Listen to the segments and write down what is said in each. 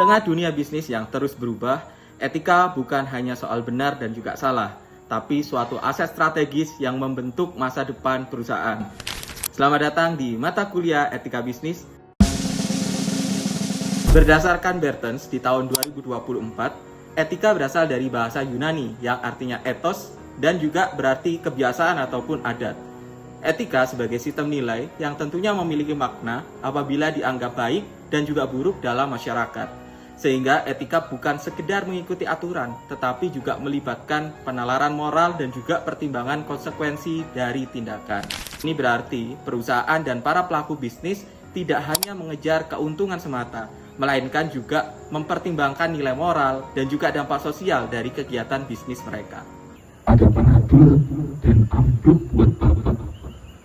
tengah dunia bisnis yang terus berubah, etika bukan hanya soal benar dan juga salah, tapi suatu aset strategis yang membentuk masa depan perusahaan. Selamat datang di mata kuliah Etika Bisnis. Berdasarkan Bertens di tahun 2024, etika berasal dari bahasa Yunani yang artinya ethos dan juga berarti kebiasaan ataupun adat. Etika sebagai sistem nilai yang tentunya memiliki makna apabila dianggap baik dan juga buruk dalam masyarakat. Sehingga etika bukan sekedar mengikuti aturan, tetapi juga melibatkan penalaran moral dan juga pertimbangan konsekuensi dari tindakan. Ini berarti perusahaan dan para pelaku bisnis tidak hanya mengejar keuntungan semata, melainkan juga mempertimbangkan nilai moral dan juga dampak sosial dari kegiatan bisnis mereka. Ada penadul dan amplop buat Bapak.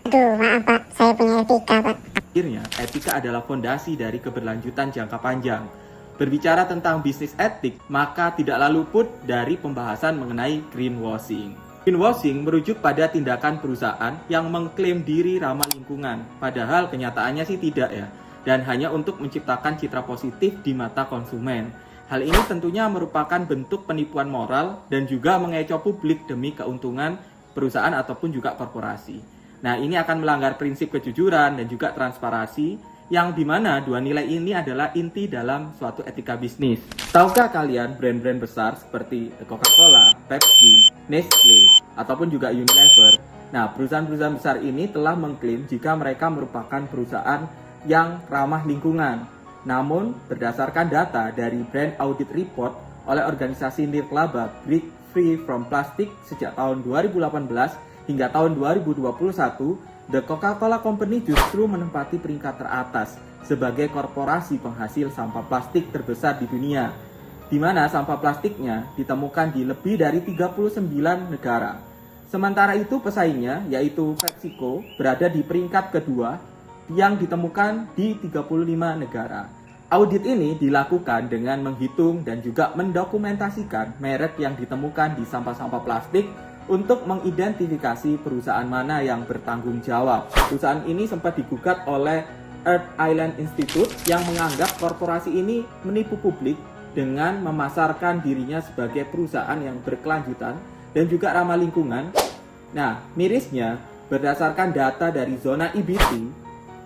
Aduh, maaf Pak, saya punya etika Pak. Akhirnya, etika adalah fondasi dari keberlanjutan jangka panjang. Berbicara tentang bisnis etik, maka tidak lalu luput dari pembahasan mengenai greenwashing. Greenwashing merujuk pada tindakan perusahaan yang mengklaim diri ramah lingkungan, padahal kenyataannya sih tidak ya, dan hanya untuk menciptakan citra positif di mata konsumen. Hal ini tentunya merupakan bentuk penipuan moral dan juga mengecoh publik demi keuntungan perusahaan ataupun juga korporasi. Nah, ini akan melanggar prinsip kejujuran dan juga transparansi, yang dimana dua nilai ini adalah inti dalam suatu etika bisnis. Tahukah kalian brand-brand besar seperti Coca-Cola, Pepsi, Nestle, ataupun juga Unilever? Nah, perusahaan-perusahaan besar ini telah mengklaim jika mereka merupakan perusahaan yang ramah lingkungan. Namun, berdasarkan data dari Brand Audit Report oleh organisasi nirlaba Break Free from Plastic sejak tahun 2018 hingga tahun 2021, The Coca-Cola Company justru menempati peringkat teratas sebagai korporasi penghasil sampah plastik terbesar di dunia, di mana sampah plastiknya ditemukan di lebih dari 39 negara. Sementara itu pesaingnya, yaitu PepsiCo, berada di peringkat kedua yang ditemukan di 35 negara. Audit ini dilakukan dengan menghitung dan juga mendokumentasikan merek yang ditemukan di sampah-sampah plastik untuk mengidentifikasi perusahaan mana yang bertanggung jawab. Perusahaan ini sempat digugat oleh Earth Island Institute yang menganggap korporasi ini menipu publik dengan memasarkan dirinya sebagai perusahaan yang berkelanjutan dan juga ramah lingkungan. Nah, mirisnya, berdasarkan data dari zona EBT,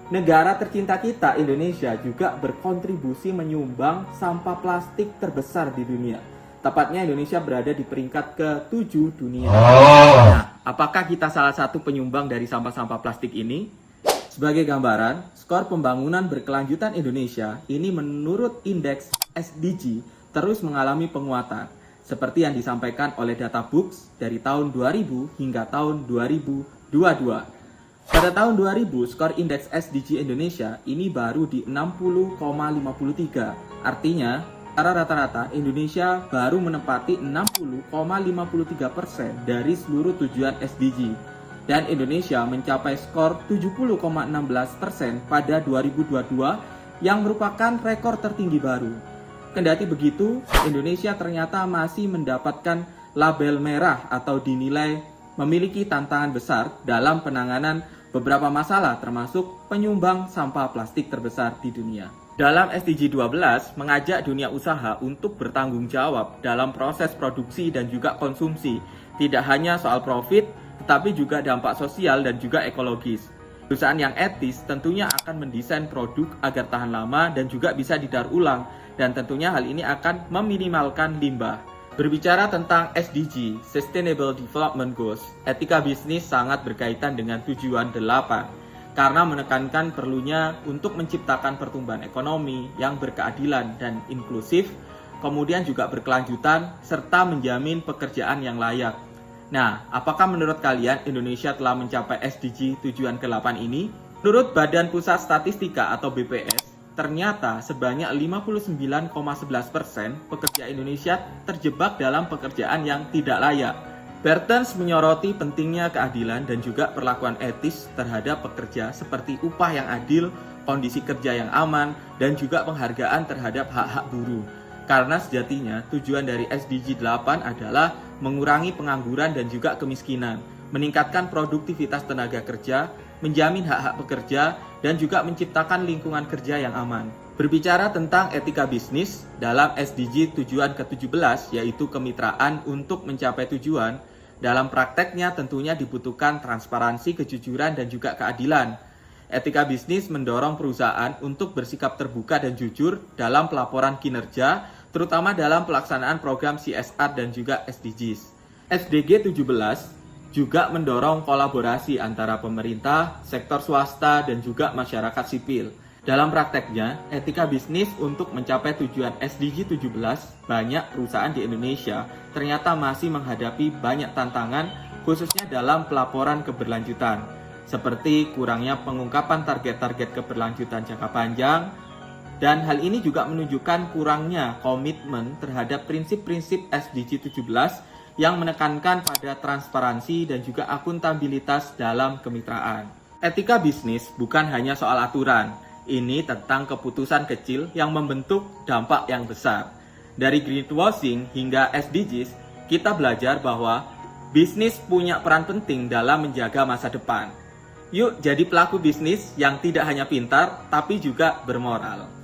negara tercinta kita, Indonesia, juga berkontribusi menyumbang sampah plastik terbesar di dunia. Tepatnya Indonesia berada di peringkat ke-7 dunia. Nah, apakah kita salah satu penyumbang dari sampah-sampah plastik ini? Sebagai gambaran, skor pembangunan berkelanjutan Indonesia ini menurut indeks SDG terus mengalami penguatan, seperti yang disampaikan oleh Data Books dari tahun 2000 hingga tahun 2022. Pada tahun 2000, skor indeks SDG Indonesia ini baru di 60,53. Artinya, secara rata-rata Indonesia baru menempati 60,53% dari seluruh tujuan SDG, dan Indonesia mencapai skor 70,16% pada 2022 yang merupakan rekor tertinggi baru. Kendati begitu, Indonesia ternyata masih mendapatkan label merah atau dinilai memiliki tantangan besar dalam penanganan beberapa masalah termasuk penyumbang sampah plastik terbesar di dunia. Dalam SDG 12 mengajak dunia usaha untuk bertanggung jawab dalam proses produksi dan juga konsumsi. Tidak hanya soal profit, tetapi juga dampak sosial dan juga ekologis. Perusahaan yang etis tentunya akan mendesain produk agar tahan lama dan juga bisa didaur ulang, dan tentunya hal ini akan meminimalkan limbah. Berbicara tentang SDG, Sustainable Development Goals, etika bisnis sangat berkaitan dengan tujuan 8. Karena menekankan perlunya untuk menciptakan pertumbuhan ekonomi yang berkeadilan dan inklusif, kemudian juga berkelanjutan, serta menjamin pekerjaan yang layak. Nah, apakah menurut kalian Indonesia telah mencapai SDG tujuan ke-8 ini? Menurut Badan Pusat Statistika atau BPS, ternyata sebanyak 59,11% pekerja Indonesia terjebak dalam pekerjaan yang tidak layak. Bertens menyoroti pentingnya keadilan dan juga perlakuan etis terhadap pekerja seperti upah yang adil, kondisi kerja yang aman, dan juga penghargaan terhadap hak-hak buruh. Karena sejatinya tujuan dari SDG 8 adalah mengurangi pengangguran dan juga kemiskinan, meningkatkan produktivitas tenaga kerja, menjamin hak-hak pekerja, dan juga menciptakan lingkungan kerja yang aman. Berbicara tentang etika bisnis dalam SDG tujuan ke-17 yaitu kemitraan untuk mencapai tujuan, dalam prakteknya tentunya dibutuhkan transparansi, kejujuran, dan juga keadilan. Etika bisnis mendorong perusahaan untuk bersikap terbuka dan jujur dalam pelaporan kinerja, terutama dalam pelaksanaan program CSR dan juga SDGs. SDG 17 juga mendorong kolaborasi antara pemerintah, sektor swasta, dan juga masyarakat sipil. Dalam prakteknya, etika bisnis untuk mencapai tujuan SDG 17, banyak perusahaan di Indonesia ternyata masih menghadapi banyak tantangan, khususnya dalam pelaporan keberlanjutan, seperti kurangnya pengungkapan target-target keberlanjutan jangka panjang, dan hal ini juga menunjukkan kurangnya komitmen terhadap prinsip-prinsip SDG 17 yang menekankan pada transparansi dan juga akuntabilitas dalam kemitraan. Etika bisnis bukan hanya soal aturan, ini tentang keputusan kecil yang membentuk dampak yang besar. Dari greenwashing hingga SDGs, kita belajar bahwa bisnis punya peran penting dalam menjaga masa depan. Yuk jadi pelaku bisnis yang tidak hanya pintar, tapi juga bermoral.